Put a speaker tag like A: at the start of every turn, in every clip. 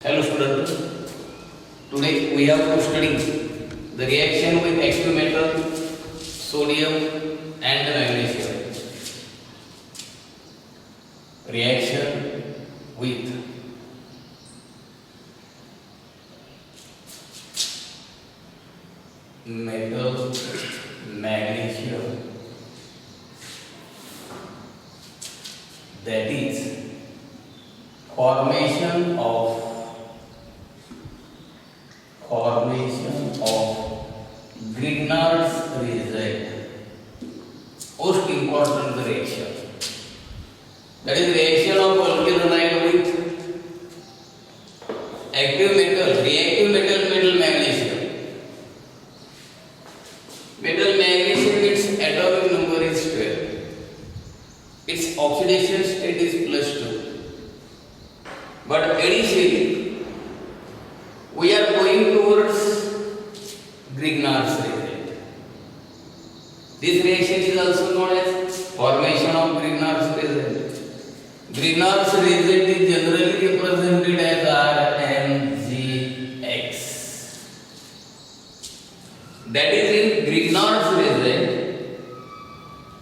A: Hello students, today we have to study the reaction with active metal, sodium and magnesium. Reaction with metal, magnesium, that is formation of Grignard's reagent, most important reaction. That is reaction of alkyl halide with active metal, reactive metal, metal magnesium. Metal magnesium, its atomic number is 12. Its oxidation state is +2. But additionally, we are going towards Grignard's reagent. This reaction is also known as formation of Grignard's reagent. Grignard's reagent is generally represented as RMgX. That is, in Grignard's reagent,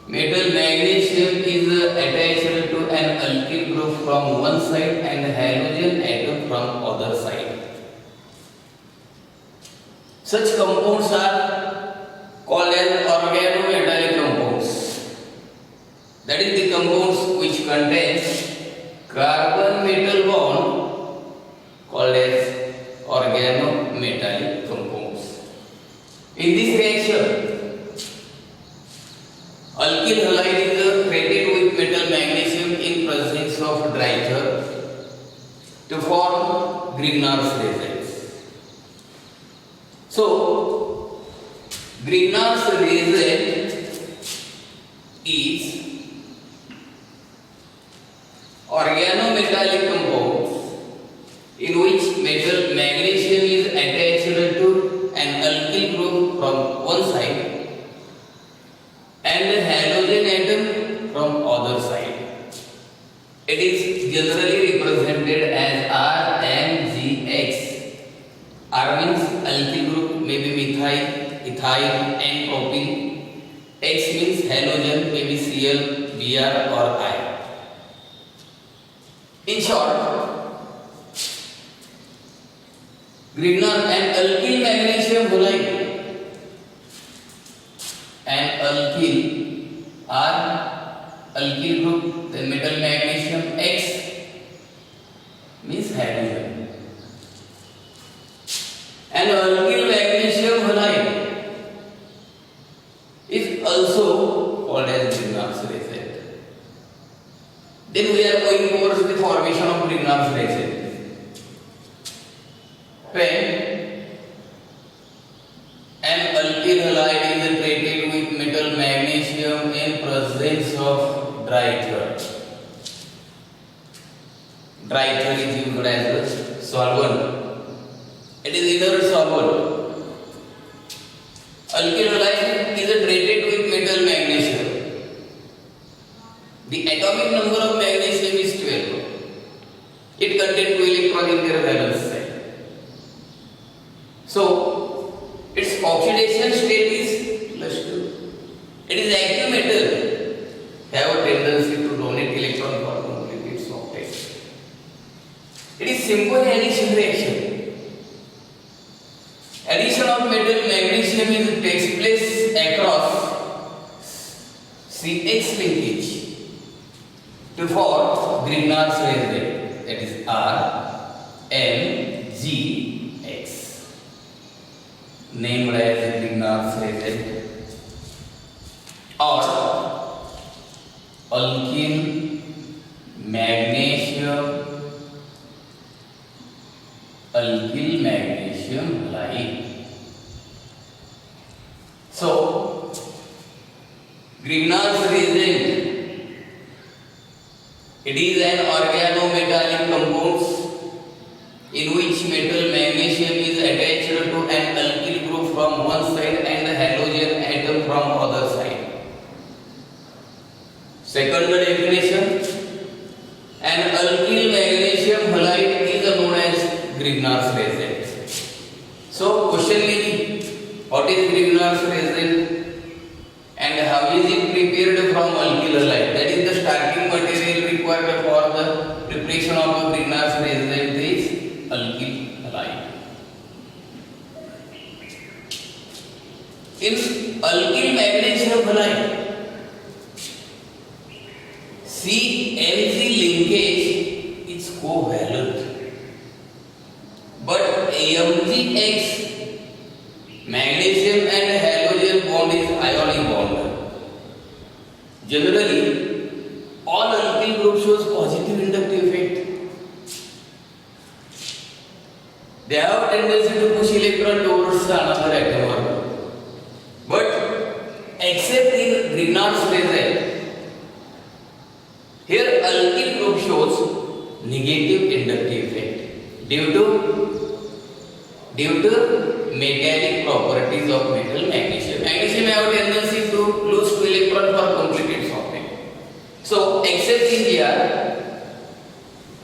A: metal magnesium is attached to an alkyl group from one side and halogen atom from other side. Such compounds are called as organometallic compounds. That is, the compounds which contains carbon metal bond called as organometallic compounds. In this reaction, alkyl halide is treated with metal magnesium in presence of dry ether to form Grignard's reagent. So, Grignard's reagent is organometallic compounds in which metal magnesium is attached to an alkyl group from one side and halogen atom from other side. It is generally represented as RMgX. R means alkyl group, may be methyl, ethyl and propyl. X means halogen, may be Cl, Br or I. In short, Grignard and alkyl magnesium halide and alkyl are alkyl group, then metal magnesium X means halogen. And alkyl magnesium halide is also called as Grignard's reagent. Then we are going towards the formation of Grignard's reagent. When an alkyl halide is treated with metal magnesium in presence of dry ether. Dry ether is used as a solvent. It is inert solvent. Alkyl halide is treated with metal magnesium. The atomic number of magnesium is 12. It contains 2 electrons in their valence side. So, its oxidation state is +2. It is active metal, have a tendency to donate electron for complete its octet. It is simple addition reaction. Addition of metal magnesium takes place across CH linkage to form Grignard's reagent, that is RMgX, named as Grignard's reagent, or alkyl magnesium halide. So, Grignard's reagent, it is an organometallic compounds in which metal magnesium is attached to an alkyl group from one side and halogen atom from other side. Second definition, an alkyl magnesium halide is known as Grignard's reagent. So question may be, what is Grignard's reagent and how is it prepared from alkyl halide? That is the starting material required for the preparation of a Grignard's reagent is alkyl halide. In alkyl magnesium halide, CMG linkage is covalent, but AMGX magnesium and halogen bond is ionic bond. Generally, all alkyl group shows positive inductive effect. They have a tendency to push electron towards another atom. But except in Grignard's reagent, here alkyl group shows negative inductive effect due to metallic properties of metal magnesium. Magnesium have a tendency to lose 2 electrons for completed sorting. So except in here,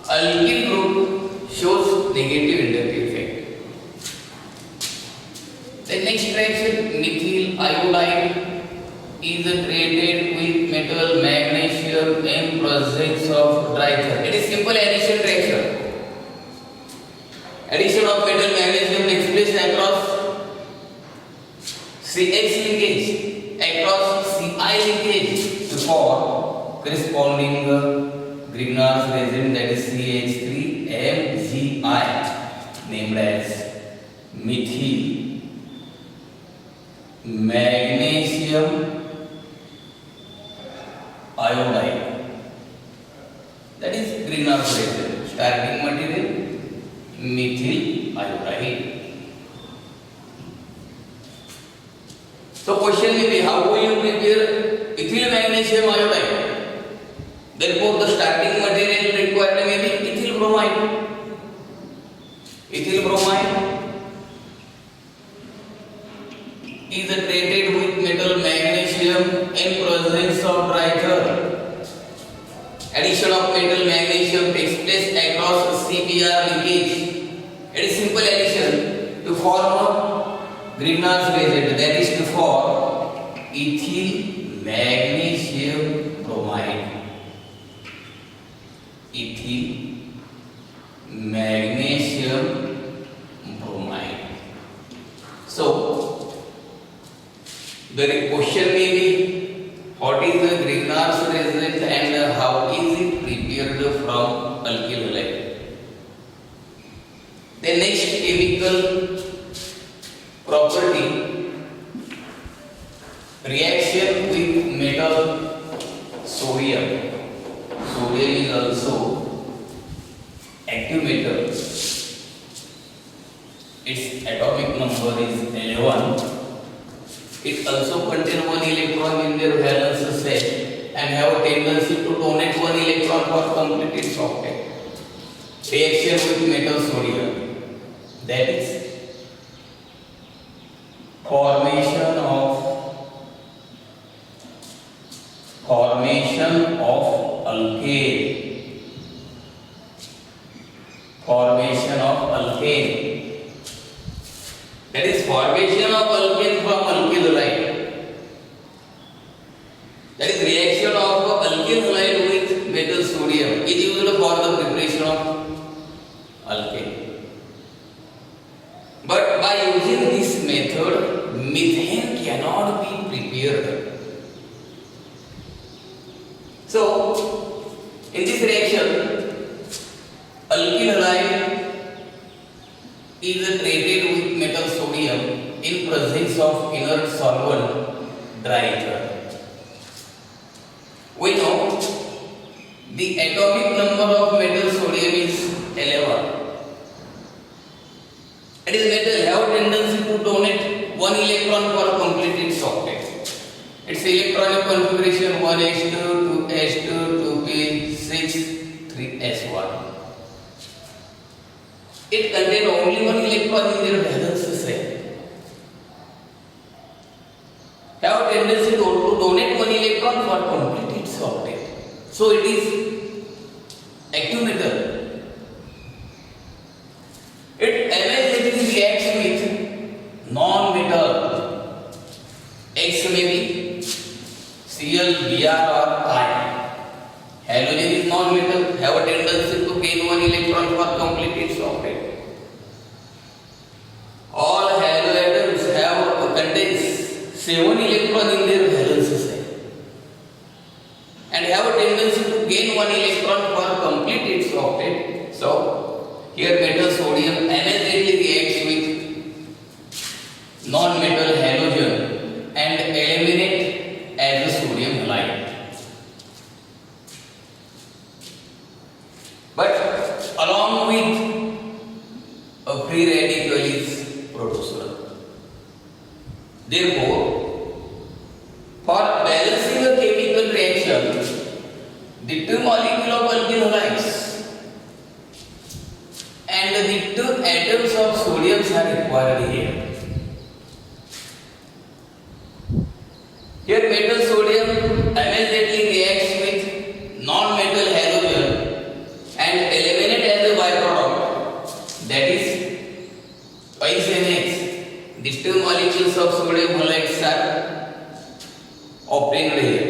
A: alkyl group shows negative inductive effect. The next reaction, methyl iodide is treated with metal magnesium in presence of dry ether. It is simple addition reaction. Addition of metal magnesium takes place across CH linkage, across Ci linkage to form corresponding Grignard's reagent, that is CH3MgI, named as methyl magnesium iodide. That is Grignard's reagent. Starting material methyl iodide. So question may be, how will you prepare ethyl magnesium iodide? Therefore the starting material required may be ethyl bromide. Ethyl bromide is treated with metal magnesium in presence of dry ether. Addition of metal magnesium takes place across CBr linkage. It is simple addition to form Grignard's reagent, that is to form ethyl magnesium bromide. Ethyl magnesium bromide. So the question may be, what is the Grignard's reagent and how is it prepared from alkyl halide? The next chemical property, reaction with metal sodium. Sodium is also active metal. Its atomic number is 11. It also contains 1 electron in their valence shell and have a tendency to donate 1 electron for completed socket. Reaction with metal sodium, that is formation of alkane. Formation of alkane. That is formation of alkane from alkyl halide. That is reaction of alkyl halide with metal sodium is used for the preparation of alkane. But by using this method, methane cannot be prepared. So, in this reaction, alkyl halide is treated with metal sodium in presence of inert solvent dry ether. We know the atomic number of metal sodium is 11. It is metal have tendency to donate 1 electron for completed socket. Its electronic configuration 1s2, 2s2, 2p6, 3s1. It contains only 1 electron in their valence shell. Have tendency to donate 1 electron for completed socket. So it is active metal. its octet. All haloatoms have contains 7 electrons in their valence side and have a tendency to gain 1 electron for complete its octet. So here metal sodium immediately reacts with non-metal halogen and eliminate as a sodium halide. But along with a free radical is protozoa. Therefore, for balancing a chemical reaction, the 2 molecules of alkyl halides and the 2 atoms of sodium are required here. Here metal sodium immediately reacts with non-metal halogen and eliminate as a byproduct, that is twice NH. These 2 molecules of sodium halides are obtained here,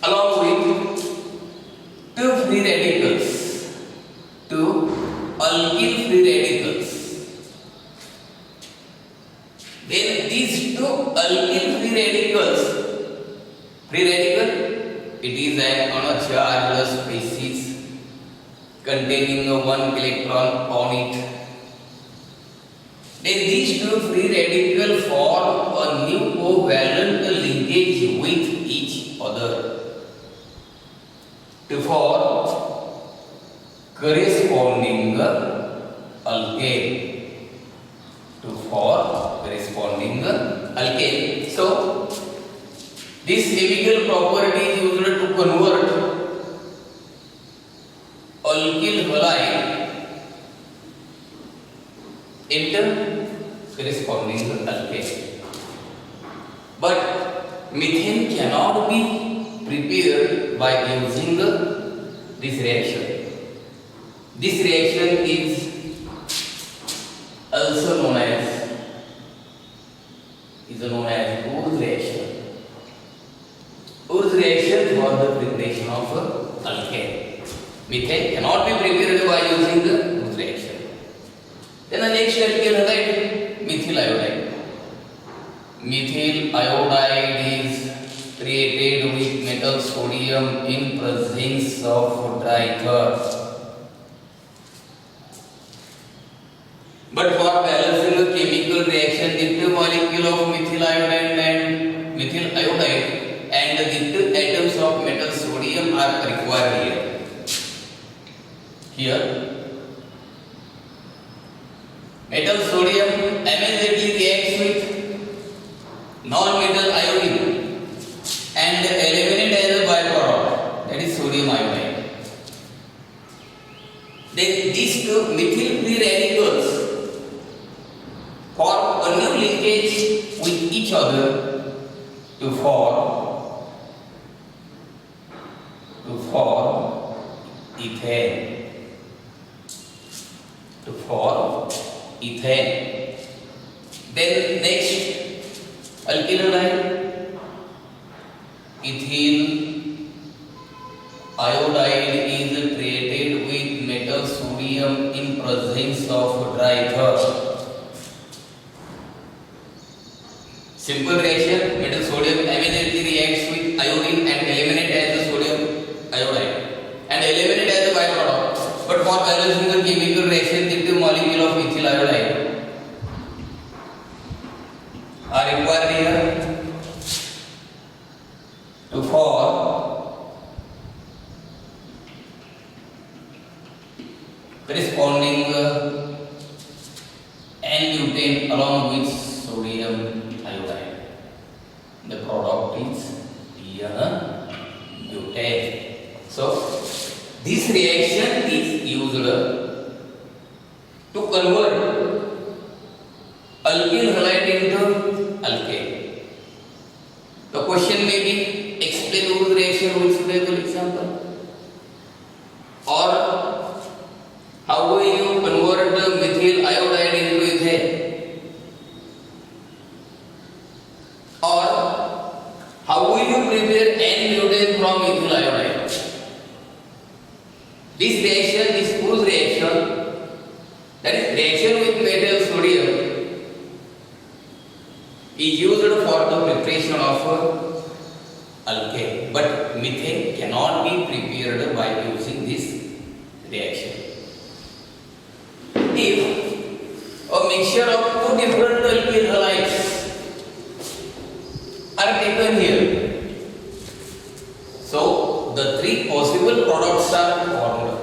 A: along with 2 free radicals, 2 alkyl free radicals. Then these 2 alkyl free radical, it is an uncharged species containing 1 electron on it. Then these 2 free radicals form a new covalent linkage with each other to form corresponding alkane. So this chemical property is used to convert alkyl halide into corresponding alkane. But methane cannot be prepared by using this reaction. This reaction is also known as Ur's reaction. Ur's reaction was the preparation of alkane. Methane cannot be prepared by using the Ur's reaction. Then the next alkyl halide, methyl iodide. Methyl iodide is created with metal sodium in presence of diether. But for balancing a chemical reaction, the 2 molecules of methyl iodide and the 2 atoms of metal sodium are required here. Here, metal sodium immediately reacts with non-metal iodine and eliminate as a byproduct, that is sodium iodide. Then these 2 methyl free radicals form a new linkage with each other to form ethane. Then next alkyl halide, ethyl iodide is created with metal sodium in presence of diether. Simple reaction, metal sodium immediately reacts with iodine and eliminate as the sodium iodide and eliminate as a byproduct. But for balancing the chemical reaction, the 2 molecules of methyl iodide are required here to form corresponding N-butane along with sodium iodide. The product is butane. So this reaction is used to convert alkyl halide into alkane. The question may be explain Ur's reaction with suitable example, or how will you convert the methyl iodide into ethane, or how will you prepare N-butane from methyl iodide. This reaction, this Pull's reaction, that is reaction with metal sodium, is used for the preparation of alkane, but methane cannot be prepared by using this reaction. If a mixture of two different alkyl halides are taken here, so the three possible products are formed.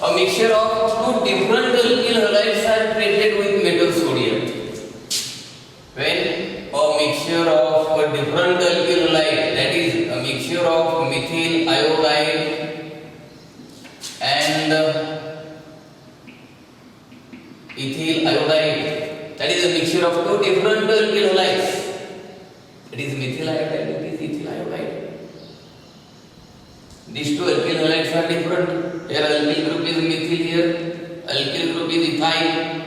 A: A mixture of two different alkyl halides are treated with metal sodium. When a mixture of a different alkyl halide, that is a mixture of methyl iodide and ethyl iodide, that is a mixture of two different alkyl halides, that is methyl iodide, that is ethyl iodide. These two alkyl halides are different. Here alkyl group is methyl, here alkyl group is ethyl.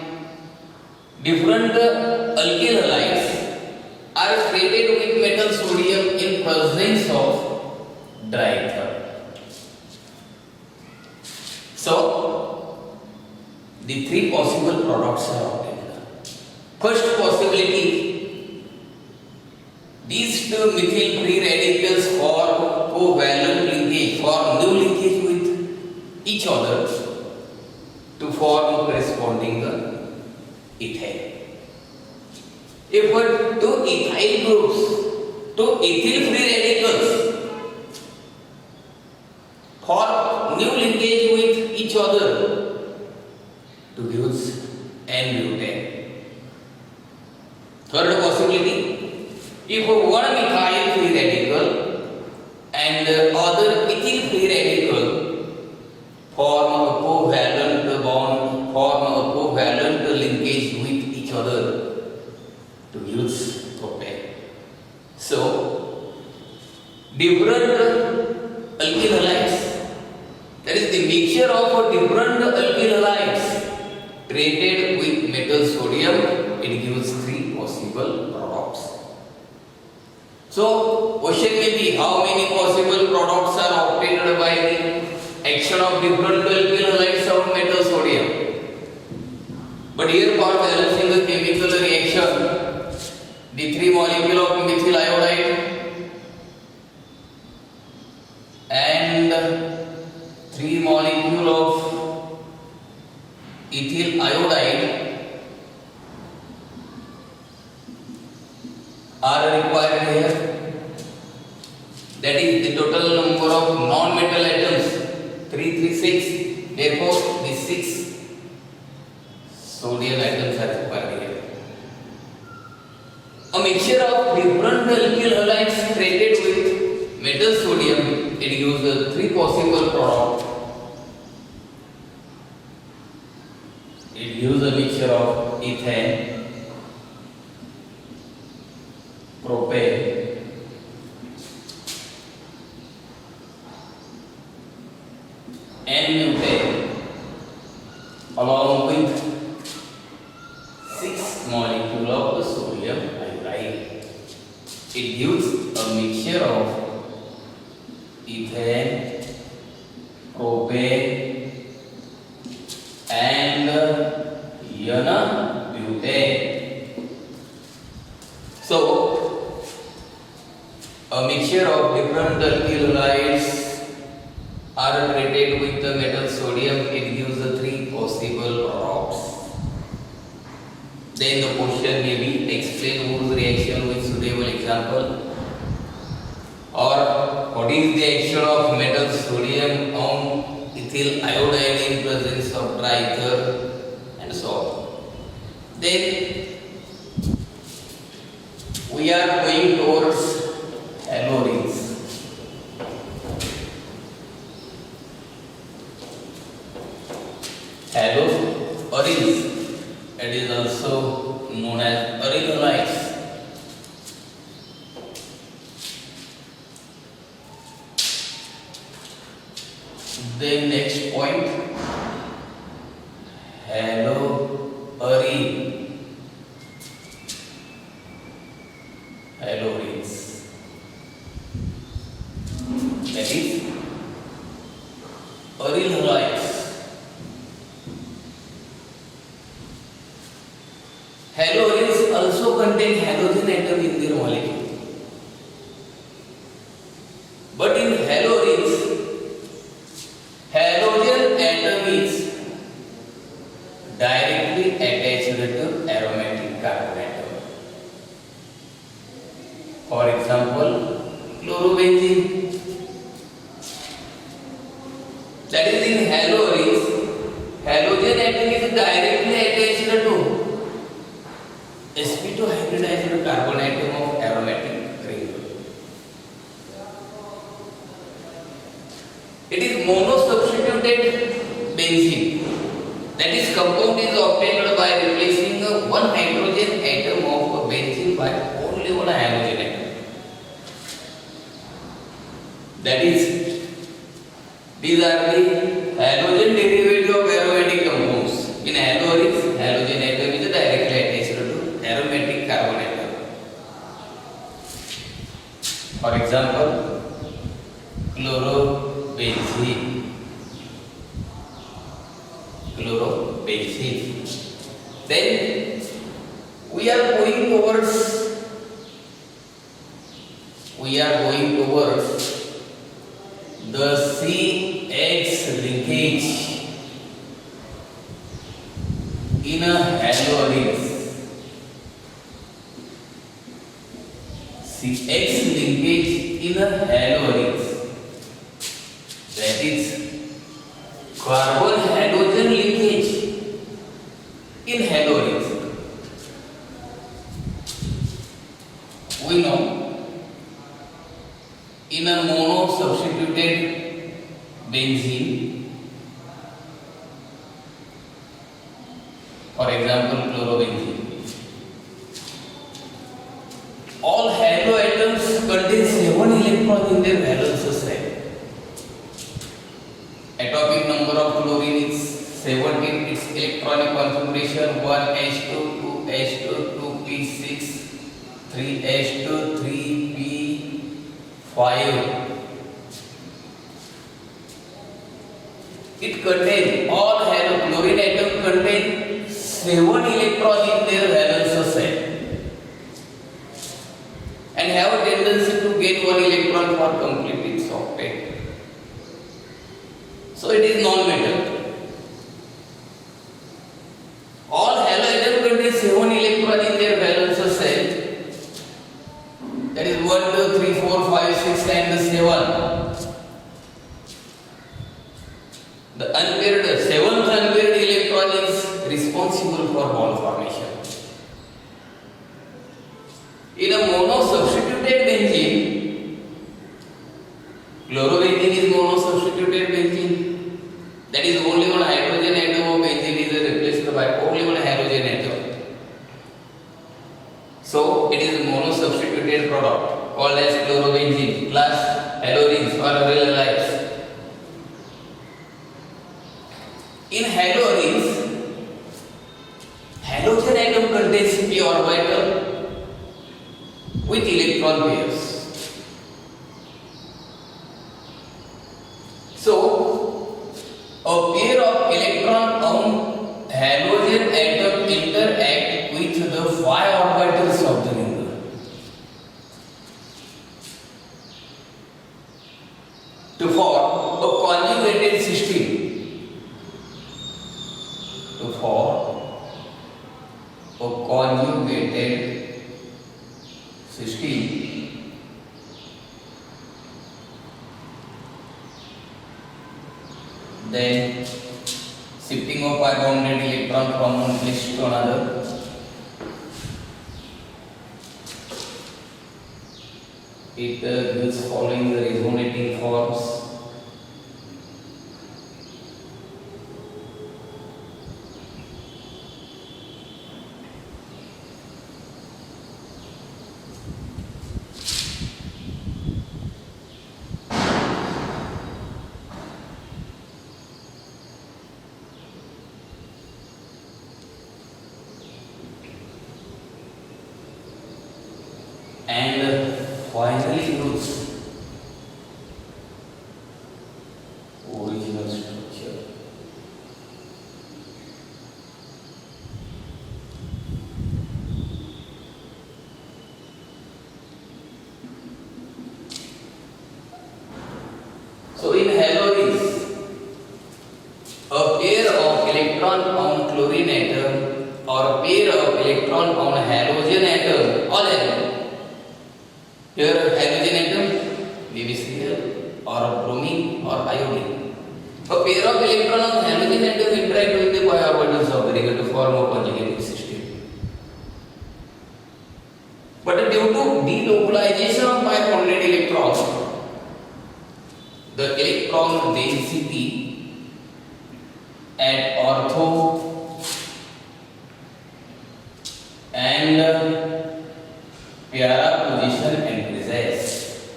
A: Different alkyl halides are treated with metal sodium in presence of dry ether. So, the three possible products are obtained. First possibility, these two methyl free radicals form covalent linkage, form new linkage with each other to form corresponding ethane. If two ethyl groups, two ethyl free radicals form new linkage with each other to give N-butane. Third possibility, if one methyl free radical and other ethyl free radical form a covalent bond, form a covalent linkage with each other to use propane. So, different alkyl halides, that is the mixture of different alkyl halides treated with metal sodium, it gives three possible products. So, question may be how many possible products are obtained by the action of different alkyl halides of metal sodium. But here for balancing the chemical reaction, the three molecule of methyl iodide and three molecule of ethyl iodide are required here. That is the total number of non-metal atoms, 336. Therefore, the 6 sodium atoms are required here. A mixture of different alkyl halides treated with metal sodium, it gives three possible products. It gives a mixture of ethane, propane, N-butane along with 6 molecules of sodium iodide. It gives a mixture of ethane, propane and N-butane. So, a mixture of different alkyl halides are treated with the metal sodium, it gives the three possible products. Then the question may be explain Wool's reaction with suitable example, or what is the action of metal sodium on ethyl iodide in presence of dry ether and so on. Then we are going towards halorines. Halorines, it is also known as aryl halides. Then next point, haloarine, halorines, that is aryl halides. Haloaryls also contain halogen atom in their molecule. But in haloaryls, halogen atom is directly attached to aromatic carbon atom. For example, chlorobenzene. That is in haloaryls, halogen atom is directly attached to sp2 hybridized carbon atom of aromatic ring. It is monosubstituted benzene. That is, compound is obtained by replacing one hydrogen atom of benzene by only one halogen atom. That is, these are the halogen derivative of aromatic compounds. In haloaryls, halogen atom is directly attached to aromatic carbon atom. For example, chlorobenzene. Then we are going towards the CH linkage in a haloaryls. CH linkage in a haloaryls, that is carbon halogen linkage in haloaryls. We know in a monosubstituted benzene, for example chlorobenzene, all haloatoms contain 7 electrons in their valence shell. Atomic number of chlorine is 17. Its electronic configuration 1s2, 2s2, 2p6, 3s2, 3p5. It contains, all halochlorine atoms contain 7 electrons in their valence shell and have a tendency to get 1 electron for complete its octet. So it is non-metal. All haloatoms contain 7 electrons in their valence shell. That is 1, 2, 3, 4, 5, 6 and 7. The seventh unpaired electron is responsible for bond formation. In a monosubstituted benzene, chlorobenzene is monosubstituted benzene. That is, only one hydrogen atom of benzene is replaced by only one halogen atom. So it is a monosubstituted product called as chlorobenzene plus haloaryls or aryl halides. In haloaryls, halogen atom contains p orbital with electron pairs. So a pair of electron on halogen atom interact with the 5 orbitals of the ring. To form a conjugated system. To form a conjugated system, then shifting of pi bonded electron from one place to another, it gives following the resonating forms. And finally use electron on chlorine atom or pair of electron on halogen atom, all halogen. Here halogen atom may be here or bromine or iodine. A pair of electron on halogen atom interact with the pi orbitals of the ring to form a conjugate system. But due to delocalization of pi bonded electrons, the electron density at ortho and para position increases.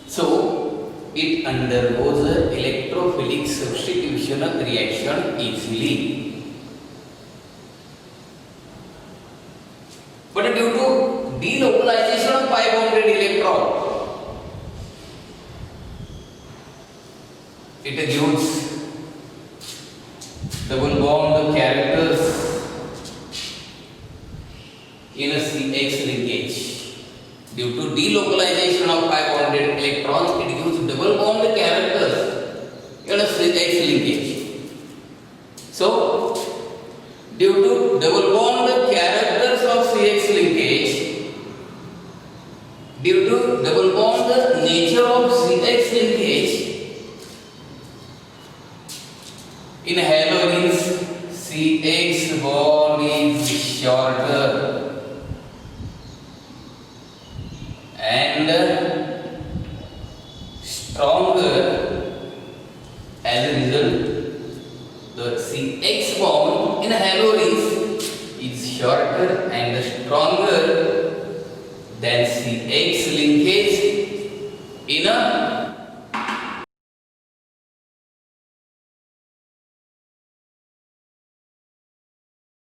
A: So it undergoes electrophilic substitution reaction easily. But due to delocalization of pi bonded electron, it gives double bond characters in a CX linkage. Due to delocalization of pi bonded electrons, it gives double bond characters in a CX linkage. So, due to double bond characters of CX linkage, due to double bond nature of CX linkage, in halogens, CX bond is shorter and stronger. As a result, the CX bond in halogens is shorter and stronger than CX linkage in a